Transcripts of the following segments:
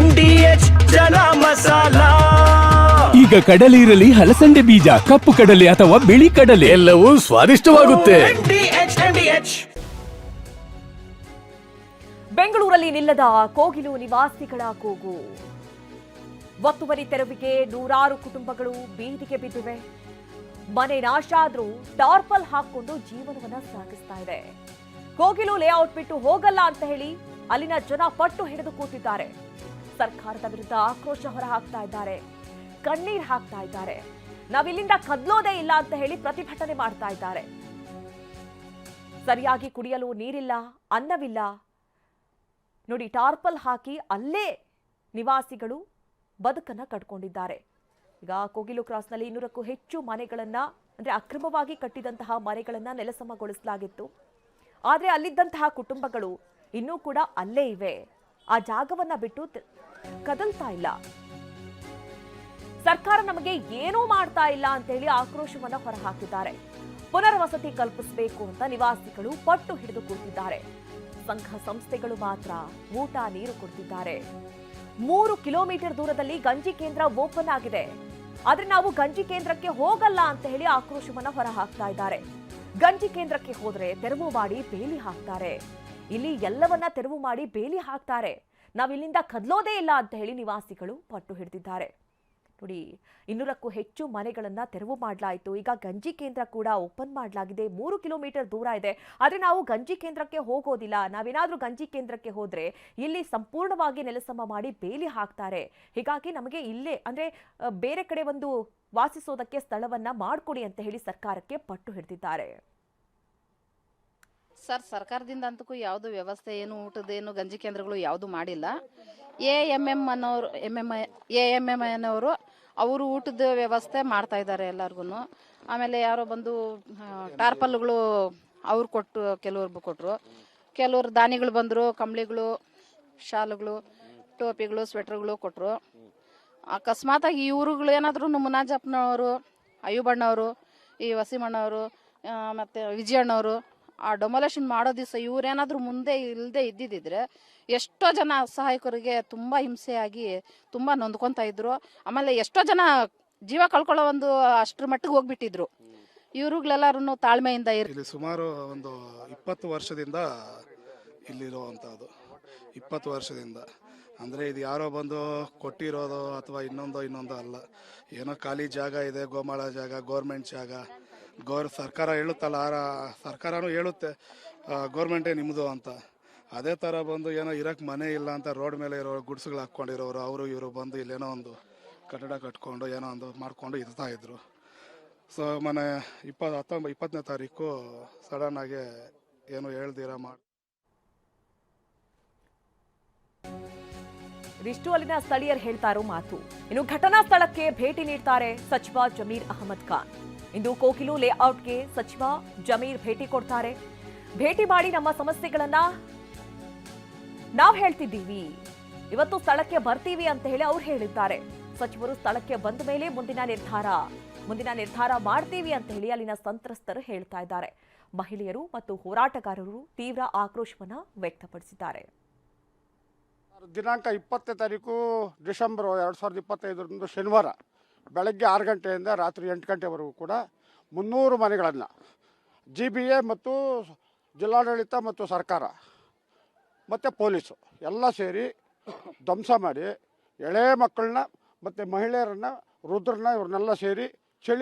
MDH ಜನ ಮಸಾಲ. ಈಗ ಕಡಲೆ ಇರಲಿ, ಹಲಸಂಡೆ ಬೀಜ, ಕಪ್ಪು ಕಡಲೆ ಅಥವಾ ಬಿಳಿ ಕಡಲೆ, ಎಲ್ಲವೂ ಸ್ವಾದಿಷ್ಟವಾಗುತ್ತೆ. MDH. ಬೆಂಗಳೂರಲ್ಲಿ ನಿಲ್ಲದ ಕೋಗಿಲು ನಿವಾಸಿಗಳ ಕೂಗು. ಒತ್ತುವರಿ ತೆರವಿಗೆ ನೂರಾರು ಕುಟುಂಬಗಳು ಬೀದಿಗೆ ಬಿದ್ದಿವೆ. ಮನೆ ನಾಶ ಆದ್ರೂ ಟಾರ್ಪಲ್ ಹಾಕೊಂಡು ಜೀವನವನ್ನ ಸಾಗಿಸ್ತಾ ಇದೆ. ಕೋಗಿಲು ಲೇಔಟ್ ಬಿಟ್ಟು ಹೋಗಲ್ಲ ಅಂತ ಹೇಳಿ ಅಲ್ಲಿನ ಜನ ಪಟ್ಟು ಹಿಡಿದು ಕೂತಿದ್ದಾರೆ. ಸರ್ಕಾರದ ವಿರುದ್ಧ ಆಕ್ರೋಶ ಹೊರಹಾಕ್ತಾ ಇದ್ದಾರೆ, ಕಣ್ಣೀರ್ ಹಾಕ್ತಾ ಇದ್ದಾರೆ. ನಾವಿಲ್ಲಿಂದ ಕದ್ಲೋದೇ ಇಲ್ಲ ಅಂತ ಹೇಳಿ ಪ್ರತಿಭಟನೆ ಮಾಡ್ತಾ ಇದ್ದಾರೆ. ಸರಿಯಾಗಿ ಕುಡಿಯಲು ನೀರಿಲ್ಲ, ಅನ್ನವಿಲ್ಲ. ನೋಡಿ, ಟಾರ್ಪಲ್ ಹಾಕಿ ಅಲ್ಲೇ ನಿವಾಸಿಗಳು ಬದುಕನ್ನ ಕಟ್ಕೊಂಡಿದ್ದಾರೆ. ಈಗ ಕೋಗಿಲು ಕ್ರಾಸ್ನಲ್ಲಿ 200ಕ್ಕೂ ಹೆಚ್ಚು ಮನೆಗಳನ್ನ, ಅಂದ್ರೆ ಅಕ್ರಮವಾಗಿ ಕಟ್ಟಿದಂತಹ ಮನೆಗಳನ್ನ ನೆಲಸಮಗೊಳಿಸಲಾಗಿತ್ತು. ಆದ್ರೆ ಅಲ್ಲಿದ್ದಂತಹ ಕುಟುಂಬಗಳು ಇನ್ನೂ ಕೂಡ ಅಲ್ಲೇ ಇವೆ. ಆ ಜಾಗವನ್ನ ಬಿಟ್ಟು ಕದಲ್ತಾ ಇಲ್ಲ. ಸರ್ಕಾರ ನಮಗೆ ಏನೂ ಮಾಡ್ತಾ ಇಲ್ಲ ಅಂತ ಹೇಳಿ ಆಕ್ರೋಶವನ್ನ ಹೊರಹಾಕಿದ್ದಾರೆ. ಪುನರ್ವಸತಿ ಕಲ್ಪಿಸಬೇಕು ಅಂತ ನಿವಾಸಿಗಳು ಪಟ್ಟು ಹಿಡಿದು ಕೂತಿದ್ದಾರೆ. ಸಂಘ ಸಂಸ್ಥೆಗಳು ಮಾತ್ರ ಊಟ ನೀರು ಕೊಡ್ತಿದ್ದಾರೆ. 3 ಕಿಲೋಮೀಟರ್ ದೂರದಲ್ಲಿ ಗಂಜಿ ಕೇಂದ್ರ ಓಪನ್ ಆಗಿದೆ. ಆದ್ರೆ ನಾವು ಗಂಜಿ ಕೇಂದ್ರಕ್ಕೆ ಹೋಗಲ್ಲ ಅಂತ ಹೇಳಿ ಆಕ್ರೋಶವನ್ನ ಹೊರಹಾಕ್ತಾ ಇದ್ದಾರೆ. ಗಂಜಿ ಕೇಂದ್ರಕ್ಕೆ ಹೋದ್ರೆ ತೆರವು ಮಾಡಿ ಬೇಲಿ ಹಾಕ್ತಾರೆ. ಇಲ್ಲಿ ಎಲ್ಲವನ್ನ ತೆರವು ಮಾಡಿ ಬೇಲಿ ಹಾಕ್ತಾರೆ. ನಾವಿಲ್ಲಿಂದ ಕದ್ಲೋದೇ ಇಲ್ಲ ಅಂತ ಹೇಳಿ ನಿವಾಸಿಗಳು ಪಟ್ಟು ಹಿಡಿದಿದ್ದಾರೆ. ನೋಡಿ, 200ಕ್ಕೂ ಹೆಚ್ಚು ಮನೆಗಳನ್ನ ತೆರವು ಮಾಡಲಾಯಿತು. ಈಗ ಗಂಜಿ ಕೇಂದ್ರ ಕೂಡ ಓಪನ್ ಮಾಡಲಾಗಿದೆ. 3 ಕಿಲೋಮೀಟರ್ ದೂರ ಇದೆ. ಆದರೆ ನಾವು ಗಂಜಿ ಕೇಂದ್ರಕ್ಕೆ ಹೋಗೋದಿಲ್ಲ. ನಾವೇನಾದ್ರೂ ಗಂಜಿ ಕೇಂದ್ರಕ್ಕೆ ಹೋದ್ರೆ ಇಲ್ಲಿ ಸಂಪೂರ್ಣವಾಗಿ ನೆಲಸಮ ಮಾಡಿ ಬೇಲಿ ಹಾಕ್ತಾರೆ. ಹೀಗಾಗಿ ನಮಗೆ ಇಲ್ಲೇ, ಅಂದ್ರೆ ಬೇರೆ ಕಡೆ ಒಂದು ವಾಸಿಸೋದಕ್ಕೆ ಸ್ಥಳವನ್ನ ಮಾಡಿಕೊಡಿ ಅಂತ ಹೇಳಿ ಸರ್ಕಾರಕ್ಕೆ ಪಟ್ಟು ಹಿಡಿದಿದ್ದಾರೆ. ಸರ್, ಸರ್ಕಾರದಿಂದ ಅಂತಕ್ಕೂ ಯಾವುದು ವ್ಯವಸ್ಥೆ ಏನು, ಊಟದೇನು, ಗಂಜಿ ಕೇಂದ್ರಗಳು ಯಾವುದು ಮಾಡಿಲ್ಲ. AMM ಅನ್ನೋರು ಅವರು ಊಟದ ವ್ಯವಸ್ಥೆ ಮಾಡ್ತಾ ಇದ್ದಾರೆ ಎಲ್ಲರಿಗೂ. ಆಮೇಲೆ ಯಾರೋ ಬಂದು ಟಾರ್ಪಲ್ಗಳು ಅವ್ರು ಕೊಟ್ಟು, ಕೆಲವ್ರು ಕೊಟ್ಟರು, ಕೆಲವರು ದಾನಿಗಳು ಬಂದರು, ಕಂಬಳಿಗಳು, ಶಾಲುಗಳು, ಟೋಪಿಗಳು, ಸ್ವೆಟ್ರ್ಗಳು ಕೊಟ್ಟರು. ಅಕಸ್ಮಾತಾಗಿ ಇವ್ರುಗಳು ಏನಾದರೂ ಮುನಾಜಪ್ಪನವರು, ಅಯ್ಯುಬಣ್ಣವರು, ಈ ವಸೀಮಣ್ಣವರು ಮತ್ತು ವಿಜಯಣ್ಣವರು ಆ ಡೆಮೊಲೇಷನ್ ಮಾಡೋ ದಿವಸ ಇವರೇನಾದರೂ ಮುಂದೆ ಇಲ್ಲದೆ ಇದ್ದಿದ್ದರೆ ಎಷ್ಟೋ ಜನ ಅಸಹಾಯಕರಿಗೆ ತುಂಬ ಹಿಂಸೆಯಾಗಿ ತುಂಬ ನೊಂದ್ಕೊತಾ ಇದ್ರು. ಆಮೇಲೆ ಎಷ್ಟೋ ಜನ ಜೀವ ಕಳ್ಕೊಳ್ಳೋ ಒಂದು ಅಷ್ಟರ ಮಟ್ಟಿಗೆ ಹೋಗ್ಬಿಟ್ಟಿದ್ರು. ಇವ್ರುಗಳೆಲ್ಲರೂ ತಾಳ್ಮೆಯಿಂದ ಇಲ್ಲಿ ಸುಮಾರು ಒಂದು 20 ವರ್ಷದಿಂದ ಇಲ್ಲಿರುವಂಥದ್ದು. 20 ವರ್ಷದಿಂದ ಅಂದರೆ ಇದು ಯಾರೋ ಬಂದು ಕೊಟ್ಟಿರೋದು ಅಥವಾ ಇನ್ನೊಂದು ಅಲ್ಲ. ಏನೋ ಖಾಲಿ ಜಾಗ ಇದೆ, ಗೋಮಾಳ ಜಾಗ, ಗೌರ್ಮೆಂಟ್ ಜಾಗ. ಸರ್ಕಾರ ಹೇಳುತ್ತಲ್ಲ, ಸರ್ಕಾರನೂ ಹೇಳುತ್ತೆ ಗೌರ್ಮೆಂಟೇ ನಿಮ್ಮದು ಅಂತ. ಅದೇ ಥರ ಬಂದು ಏನೋ ಇರೋಕ್ಕೆ ಮನೆ ಇಲ್ಲ ಅಂತ ರೋಡ್ ಮೇಲೆ ಇರೋ ಗುಡ್ಸ್ಗಳು ಹಾಕ್ಕೊಂಡಿರೋರು ಅವರು ಇವರು ಬಂದು ಇಲ್ಲೇನೋ ಒಂದು ಕಟ್ಟಡ ಕಟ್ಕೊಂಡು ಏನೋ ಒಂದು ಮಾಡಿಕೊಂಡು ಇರ್ತಾಯಿದ್ರು. ಸೊ ಮೊನ್ನೆ 20ನೇ ತಾರೀಕು ಸಡನ್ನಾಗಿ ಏನು ಹೇಳ್ದಿರ ಇದಿಷ್ಟು ಅಲ್ಲಿನ ಸ್ಥಳೀಯರು ಹೇಳ್ತಾ ಇರೋ ಮಾತು. ಇನ್ನು ಘಟನಾ ಸ್ಥಳಕ್ಕೆ ಭೇಟಿ ನೀಡ್ತಾರೆ ಸಚಿವ ಜಮೀರ್ ಅಹಮದ್ ಖಾನ್. ಇಂದು ಕೋಗಿಲು ಲೇಔಟ್ಗೆ ಸಚಿವ ಜಮೀರ್ ಭೇಟಿ ಕೊಡ್ತಾರೆ. ಭೇಟಿ ಮಾಡಿ ನಮ್ಮ ಸಮಸ್ಯೆಗಳನ್ನ ನಾವು ಹೇಳ್ತಿದ್ದೀವಿ, ಇವತ್ತು ಸ್ಥಳಕ್ಕೆ ಬರ್ತೀವಿ ಅಂತ ಹೇಳಿ ಅವ್ರು ಹೇಳಿದ್ದಾರೆ. ಸಚಿವರು ಸ್ಥಳಕ್ಕೆ ಬಂದ ಮೇಲೆ ಮುಂದಿನ ನಿರ್ಧಾರ ಮಾಡ್ತೀವಿ ಅಂತ ಹೇಳಿ ಅಲ್ಲಿನ ಸಂತ್ರಸ್ತರು ಹೇಳ್ತಾ ಇದ್ದಾರೆ. ಮಹಿಳೆಯರು ಮತ್ತು ಹೋರಾಟಗಾರರು ತೀವ್ರ ಆಕ್ರೋಶವನ್ನ ವ್ಯಕ್ತಪಡಿಸಿದ್ದಾರೆ. ದಿನಾಂಕ 20ನೇ ತಾರೀಕು ಡಿಸೆಂಬರ್ 2025 ಶನಿವಾರ ಬೆಳಗ್ಗೆ 6 ಗಂಟೆಯಿಂದ ರಾತ್ರಿ 8 ಗಂಟೆವರೆಗೂ ಕೂಡ 300 ಮನೆಗಳನ್ನು GBA ಮತ್ತು ಜಿಲ್ಲಾಡಳಿತ ಮತ್ತು ಸರ್ಕಾರ ಮತ್ತು ಪೊಲೀಸು ಎಲ್ಲ ಸೇರಿ ಧ್ವಂಸ ಮಾಡಿ ಎಳೆ ಮಕ್ಕಳನ್ನ ಮತ್ತು ಮಹಿಳೆಯರನ್ನು, ವೃದ್ಧರನ್ನ, ಇವ್ರನ್ನೆಲ್ಲ ಸೇರಿ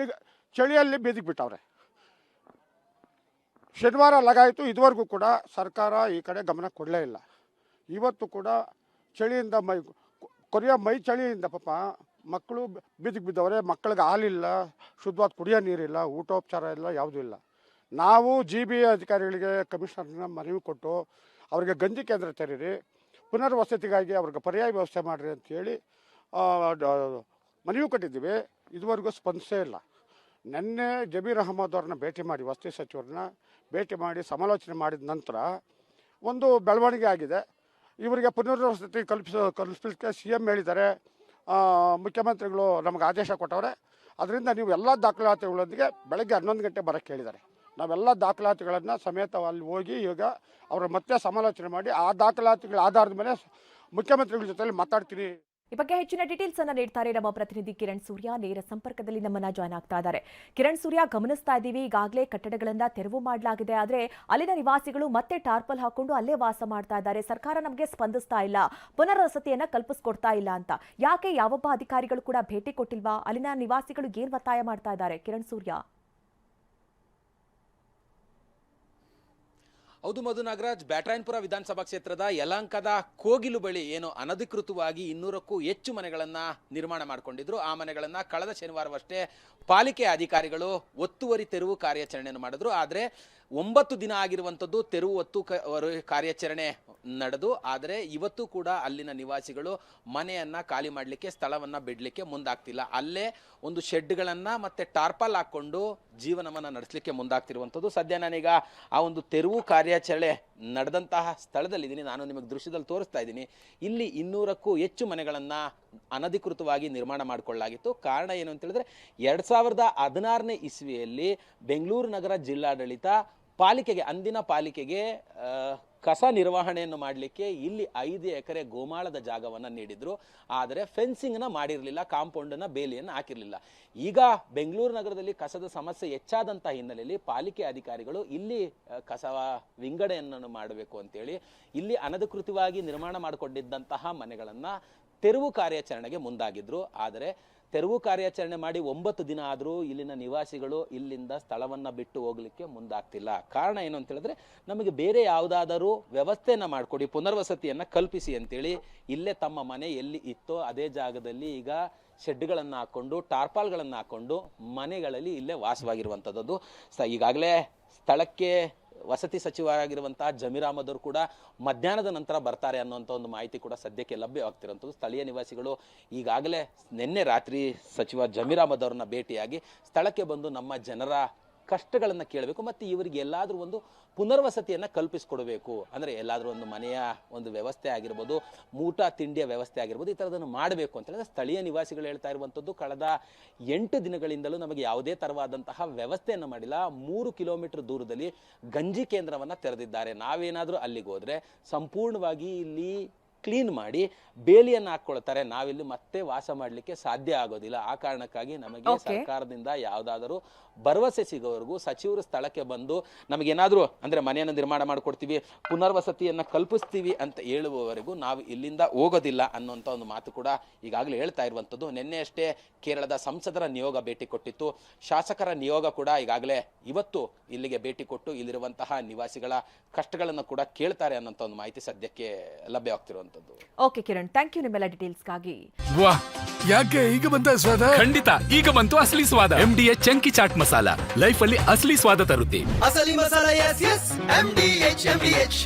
ಚಳಿಯಲ್ಲಿ ಬೀದಿಗೆ ಬಿಟ್ಟವ್ರೆ. ಶನಿವಾರ ಲಗಾಯಿತು. ಇದುವರೆಗೂ ಕೂಡ ಸರ್ಕಾರ ಈ ಕಡೆ ಗಮನ ಕೊಡಲೇ ಇಲ್ಲ. ಇವತ್ತು ಕೂಡ ಚಳಿಯಿಂದ ಮೈ ಚಳಿಯಿಂದ ಪಾಪ ಮಕ್ಕಳು ಬೀದಿಗೆ ಬಿದ್ದವ್ರೆ. ಮಕ್ಕಳಿಗೆ ಹಾಲಿಲ್ಲ, ಶುದ್ಧವಾದ ಕುಡಿಯೋ ನೀರಿಲ್ಲ, ಊಟೋಪಚಾರ ಇಲ್ಲ, ಯಾವುದೂ ಇಲ್ಲ. ನಾವು GBA ಅಧಿಕಾರಿಗಳಿಗೆ, ಕಮಿಷನರ್ನ ಮನವಿ ಕೊಟ್ಟು ಅವರಿಗೆ ಗಂಜಿ ಕೇಂದ್ರ ತೆರೀರಿ, ಪುನರ್ವಸತಿಗಾಗಿ ಅವ್ರಿಗೆ ಪರ್ಯಾಯ ವ್ಯವಸ್ಥೆ ಮಾಡಿರಿ ಅಂತೇಳಿ ಮನವಿ ಕೊಟ್ಟಿದ್ದೀವಿ. ಇದುವರೆಗೂ ಸ್ಪಂದಿಸೇ ಇಲ್ಲ. ನಿನ್ನೆ ಜಮೀರ್ ಅಹಮದ್ ಅವ್ರನ್ನ ಭೇಟಿ ಮಾಡಿ, ವಸತಿ ಸಚಿವರನ್ನ ಭೇಟಿ ಮಾಡಿ ಸಮಾಲೋಚನೆ ಮಾಡಿದ ನಂತರ ಒಂದು ಬೆಳವಣಿಗೆ ಆಗಿದೆ. ಇವರಿಗೆ ಪುನರ್ವಸತಿ ಕಲ್ಪಿಸಲಿಕ್ಕೆ CM ಹೇಳಿದ್ದಾರೆ, ಮುಖ್ಯಮಂತ್ರಿಗಳು ನಮಗೆ ಆದೇಶ ಕೊಟ್ಟವ್ರೆ. ಅದರಿಂದ ನೀವು ಎಲ್ಲ ದಾಖಲಾತಿಗಳೊಂದಿಗೆ ಬೆಳಗ್ಗೆ 11 ಗಂಟೆ ಬರೋಕ್ಕೆ ಹೇಳಿದ್ದಾರೆ. ನಾವೆಲ್ಲ ದಾಖಲಾತಿಗಳನ್ನು ಸಮೇತ ಅಲ್ಲಿ ಹೋಗಿ ಈಗ ಅವರು ಮತ್ತೆ ಸಮಾಲೋಚನೆ ಮಾಡಿ ಆ ದಾಖಲಾತಿಗಳ ಆಧಾರದ ಮೇಲೆ ಮುಖ್ಯಮಂತ್ರಿಗಳ ಜೊತೆಲಿ ಮಾತಾಡ್ತೀನಿ. ಈ ಬಗ್ಗೆ ಹೆಚ್ಚಿನ ಡೀಟೇಲ್ಸ್ ಅನ್ನ ನೀಡ್ತಾರೆ ನಮ್ಮ ಪ್ರತಿನಿಧಿ ಕಿರಣ್ ಸೂರ್ಯ. ನೇರ ಸಂಪರ್ಕದಲ್ಲಿ ನಮ್ಮನ್ನ ಜಾಯ್ನ್ ಆಗ್ತಾ ಇದ್ದಾರೆ. ಕಿರಣ್ ಸೂರ್ಯ, ಗಮನಿಸ್ತಾ ಇದ್ದೀವಿ ಈಗಾಗಲೇ ಕಟ್ಟಡಗಳನ್ನ ತೆರವು ಮಾಡಲಾಗಿದೆ, ಆದ್ರೆ ಅಲ್ಲಿನ ನಿವಾಸಿಗಳು ಮತ್ತೆ ಟಾರ್ಪಲ್ ಹಾಕೊಂಡು ಅಲ್ಲೇ ವಾಸ ಮಾಡ್ತಾ ಇದ್ದಾರೆ. ಸರ್ಕಾರ ನಮಗೆ ಸ್ಪಂದಿಸ್ತಾ ಇಲ್ಲ, ಪುನರ್ವಸತಿಯನ್ನ ಕಲ್ಪಿಸ್ಕೊಡ್ತಾ ಇಲ್ಲ ಅಂತ. ಯಾಕೆ ಯಾವೊಬ್ಬ ಅಧಿಕಾರಿಗಳು ಕೂಡ ಭೇಟಿ ಕೊಟ್ಟಿಲ್ವಾ? ಅಲ್ಲಿನ ನಿವಾಸಿಗಳು ಏನ್ ಒತ್ತಾಯ ಮಾಡ್ತಾ ಇದ್ದಾರೆ? ಕಿರಣ್ ಸೂರ್ಯ. ಹೌದು ಮಧು ನಾಗರಾಜ್, ಬ್ಯಾಟರಾಯನಪುರ ವಿಧಾನಸಭಾ ಕ್ಷೇತ್ರದ ಯಲಹಂಕದ ಕೋಗಿಲು ಬಳಿ ಏನು ಅನಧಿಕೃತವಾಗಿ 200ಕ್ಕೂ ಹೆಚ್ಚು ಮನೆಗಳನ್ನ ನಿರ್ಮಾಣ ಮಾಡಿಕೊಂಡಿದ್ರು. ಆ ಮನೆಗಳನ್ನ ಕಳೆದ ಶನಿವಾರವಷ್ಟೇ ಪಾಲಿಕೆ ಅಧಿಕಾರಿಗಳು ಒತ್ತುವರಿ ತೆರವು ಕಾರ್ಯಾಚರಣೆಯನ್ನು ಮಾಡಿದ್ರು. ಆದರೆ 9 ದಿನ ಆಗಿರುವಂಥದ್ದು ತೆರವು ಕಾರ್ಯಾಚರಣೆ ನಡೆದು, ಆದರೆ ಇವತ್ತು ಕೂಡ ಅಲ್ಲಿನ ನಿವಾಸಿಗಳು ಮನೆಯನ್ನ ಖಾಲಿ ಮಾಡಲಿಕ್ಕೆ, ಸ್ಥಳವನ್ನ ಬಿಡಲಿಕ್ಕೆ ಮುಂದಾಗ್ತಿಲ್ಲ. ಅಲ್ಲೇ ಒಂದು ಶೆಡ್ಗಳನ್ನ ಮತ್ತೆ ಟಾರ್ಪಲ್ ಹಾಕೊಂಡು ಜೀವನವನ್ನ ನಡೆಸಲಿಕ್ಕೆ ಮುಂದಾಗ್ತಿರುವಂಥದ್ದು. ಸದ್ಯ ನಾನೀಗ ಆ ಒಂದು ತೆರವು ಕಾರ್ಯಾಚರಣೆ ನಡೆದಂತಹ ಸ್ಥಳದಲ್ಲಿದ್ದೀನಿ. ನಾನು ನಿಮಗೆ ದೃಶ್ಯದಲ್ಲಿ ತೋರಿಸ್ತಾ ಇದ್ದೀನಿ. ಇಲ್ಲಿ 200ಕ್ಕೂ ಹೆಚ್ಚು ಮನೆಗಳನ್ನ ಅನಧಿಕೃತವಾಗಿ ನಿರ್ಮಾಣ ಮಾಡಿಕೊಳ್ಳಲಾಗಿತ್ತು. ಕಾರಣ ಏನು ಅಂತ ಹೇಳಿದ್ರೆ 2016ನೇ ಇಸ್ವಿಯಲ್ಲಿ ಬೆಂಗಳೂರು ನಗರ ಜಿಲ್ಲಾಡಳಿತ ಅಂದಿನ ಪಾಲಿಕೆಗೆ ಕಸ ನಿರ್ವಹಣೆಯನ್ನು ಮಾಡಲಿಕ್ಕೆ ಇಲ್ಲಿ 5 ಎಕರೆ ಗೋಮಾಳದ ಜಾಗವನ್ನು ನೀಡಿದ್ರು. ಆದರೆ ಫೆನ್ಸಿಂಗ್ನ ಮಾಡಿರಲಿಲ್ಲ, ಕಾಂಪೌಂಡನ್ನ ಬೇಲಿಯನ್ನು ಹಾಕಿರಲಿಲ್ಲ. ಈಗ ಬೆಂಗಳೂರು ನಗರದಲ್ಲಿ ಕಸದ ಸಮಸ್ಯೆ ಹೆಚ್ಚಾದಂಥ ಹಿನ್ನೆಲೆಯಲ್ಲಿ ಪಾಲಿಕೆ ಅಧಿಕಾರಿಗಳು ಇಲ್ಲಿ ಕಸ ವಿಂಗಡಣೆಯನ್ನು ಮಾಡಬೇಕು ಅಂತೇಳಿ ಇಲ್ಲಿ ಅನಧಿಕೃತವಾಗಿ ನಿರ್ಮಾಣ ಮಾಡಿಕೊಂಡಿದ್ದಂತಹ ಮನೆಗಳನ್ನು ತೆರವು ಕಾರ್ಯಾಚರಣೆಗೆ ಮುಂದಾಗಿದ್ರು. ಆದರೆ ತೆರವು ಕಾರ್ಯಾಚರಣೆ ಮಾಡಿ 9 ದಿನ ಆದರೂ ಇಲ್ಲಿನ ನಿವಾಸಿಗಳು ಇಲ್ಲಿಂದ ಸ್ಥಳವನ್ನು ಬಿಟ್ಟು ಹೋಗಲಿಕ್ಕೆ ಮುಂದಾಗ್ತಿಲ್ಲ. ಕಾರಣ ಏನು ಅಂತ ಹೇಳಿದ್ರೆ, ನಮಗೆ ಬೇರೆ ಯಾವುದಾದರೂ ವ್ಯವಸ್ಥೆಯನ್ನು ಮಾಡಿಕೊಡಿ, ಪುನರ್ವಸತಿಯನ್ನು ಕಲ್ಪಿಸಿ ಅಂತೇಳಿ ಇಲ್ಲೇ ತಮ್ಮ ಮನೆ ಎಲ್ಲಿ ಇತ್ತೋ ಅದೇ ಜಾಗದಲ್ಲಿ ಈಗ ಶೆಡ್ಗಳನ್ನು ಹಾಕ್ಕೊಂಡು, ಟಾರ್ಪಾಲ್ಗಳನ್ನು ಹಾಕ್ಕೊಂಡು ಮನೆಗಳಲ್ಲಿ ಇಲ್ಲೇ ವಾಸವಾಗಿರುವಂಥದ್ದು. ಈಗಾಗಲೇ ಸ್ಥಳಕ್ಕೆ ವಸತಿ ಸಚಿವರಾಗಿರುವಂತಹ ಜಮೀರ್ ಅಹಮದ್ ಅವರು ಕೂಡ ಮಧ್ಯಾಹ್ನದ ನಂತರ ಬರ್ತಾರೆ ಅನ್ನುವಂಥ ಒಂದು ಮಾಹಿತಿ ಕೂಡ ಸದ್ಯಕ್ಕೆ ಲಭ್ಯವಾಗ್ತಿರುವಂಥದ್ದು. ಸ್ಥಳೀಯ ನಿವಾಸಿಗಳು ಈಗಾಗಲೇ ನಿನ್ನೆ ರಾತ್ರಿ ಸಚಿವ ಜಮೀರ್ ಅಹಮದ್ ಅವರನ್ನ ಭೇಟಿಯಾಗಿ ಸ್ಥಳಕ್ಕೆ ಬಂದು ನಮ್ಮ ಜನರ ಕಷ್ಟಗಳನ್ನು ಕೇಳಬೇಕು, ಮತ್ತು ಇವರಿಗೆ ಎಲ್ಲಾದರೂ ಒಂದು ಪುನರ್ವಸತಿಯನ್ನು ಕಲ್ಪಿಸಿಕೊಡಬೇಕು. ಅಂದರೆ ಎಲ್ಲಾದರೂ ಒಂದು ಮನೆಯ ಒಂದು ವ್ಯವಸ್ಥೆ ಆಗಿರ್ಬೋದು, ಊಟ ತಿಂಡಿಯ ವ್ಯವಸ್ಥೆ ಆಗಿರ್ಬೋದು, ಈ ಥರದನ್ನು ಮಾಡಬೇಕು ಅಂತ ಹೇಳಿದ್ರೆ ಸ್ಥಳೀಯ ನಿವಾಸಿಗಳು ಹೇಳ್ತಾ ಇರುವಂಥದ್ದು, ಕಳೆದ 8 ದಿನಗಳಿಂದಲೂ ನಮಗೆ ಯಾವುದೇ ಥರವಾದಂತಹ ವ್ಯವಸ್ಥೆಯನ್ನು ಮಾಡಿಲ್ಲ. 3 ಕಿಲೋಮೀಟರ್ ದೂರದಲ್ಲಿ ಗಂಜಿ ಕೇಂದ್ರವನ್ನು ತೆರೆದಿದ್ದಾರೆ. ನಾವೇನಾದರೂ ಅಲ್ಲಿಗೆ ಹೋದರೆ ಸಂಪೂರ್ಣವಾಗಿ ಇಲ್ಲಿ ಕ್ಲೀನ್ ಮಾಡಿ ಬೇಲಿಯನ್ನು ಹಾಕ್ಕೊಳ್ತಾರೆ, ನಾವಿಲ್ಲಿ ಮತ್ತೆ ವಾಸ ಮಾಡಲಿಕ್ಕೆ ಸಾಧ್ಯ ಆಗೋದಿಲ್ಲ. ಆ ಕಾರಣಕ್ಕಾಗಿ ನಮಗೆ ಸರ್ಕಾರದಿಂದ ಯಾವುದಾದರೂ ಭರವಸೆ ಸಿಗೋವರೆಗೂ ಸಚಿವರು ಸ್ಥಳಕ್ಕೆ ಬಂದು ನಮಗೇನಾದರೂ ಅಂದರೆ ಮನೆಯನ್ನು ನಿರ್ಮಾಣ ಮಾಡಿಕೊಡ್ತೀವಿ, ಪುನರ್ವಸತಿಯನ್ನು ಕಲ್ಪಿಸ್ತೀವಿ ಅಂತ ಹೇಳುವವರೆಗೂ ನಾವು ಇಲ್ಲಿಂದ ಹೋಗೋದಿಲ್ಲ ಅನ್ನೋಂಥ ಒಂದು ಮಾತು ಕೂಡ ಈಗಾಗಲೇ ಹೇಳ್ತಾ ಇರುವಂಥದ್ದು. ನಿನ್ನೆಯಷ್ಟೇ ಕೇರಳದ ಸಂಸದರ ನಿಯೋಗ ಭೇಟಿ ಕೊಟ್ಟಿತ್ತು. ಶಾಸಕರ ನಿಯೋಗ ಕೂಡ ಈಗಾಗಲೇ ಇವತ್ತು ಇಲ್ಲಿಗೆ ಭೇಟಿ ಕೊಟ್ಟು ಇಲ್ಲಿರುವಂತಹ ನಿವಾಸಿಗಳ ಕಷ್ಟಗಳನ್ನು ಕೂಡ ಕೇಳ್ತಾರೆ ಅನ್ನೋಂಥ ಒಂದು ಮಾಹಿತಿ ಸದ್ಯಕ್ಕೆ ಲಭ್ಯವಾಗ್ತಿರುವಂಥದ್ದು. ಓಕೆ ಕಿರಣ್, ಥ್ಯಾಂಕ್ ಯು ನಿಮ್ಮೆಲ್ಲ ಡೀಟೇಲ್ಸ್ಗಾಗಿ. ವಾಹ್, ಯಾಕೆ ಈಗ ಬಂತ ಸ್ವಾದ? ಖಂಡಿತ ಈಗ ಬಂತು ಅಸಲಿ ಸ್ವಾದ. MDH chunky chaat masala life ಅಲ್ಲಿ ಅಸಲಿ ಸ್ವಾದ ತರುತ್ತೆ. ಅಸಲಿ ಮಸಾಲ, ಎಸ್ ಎಸ್ MDH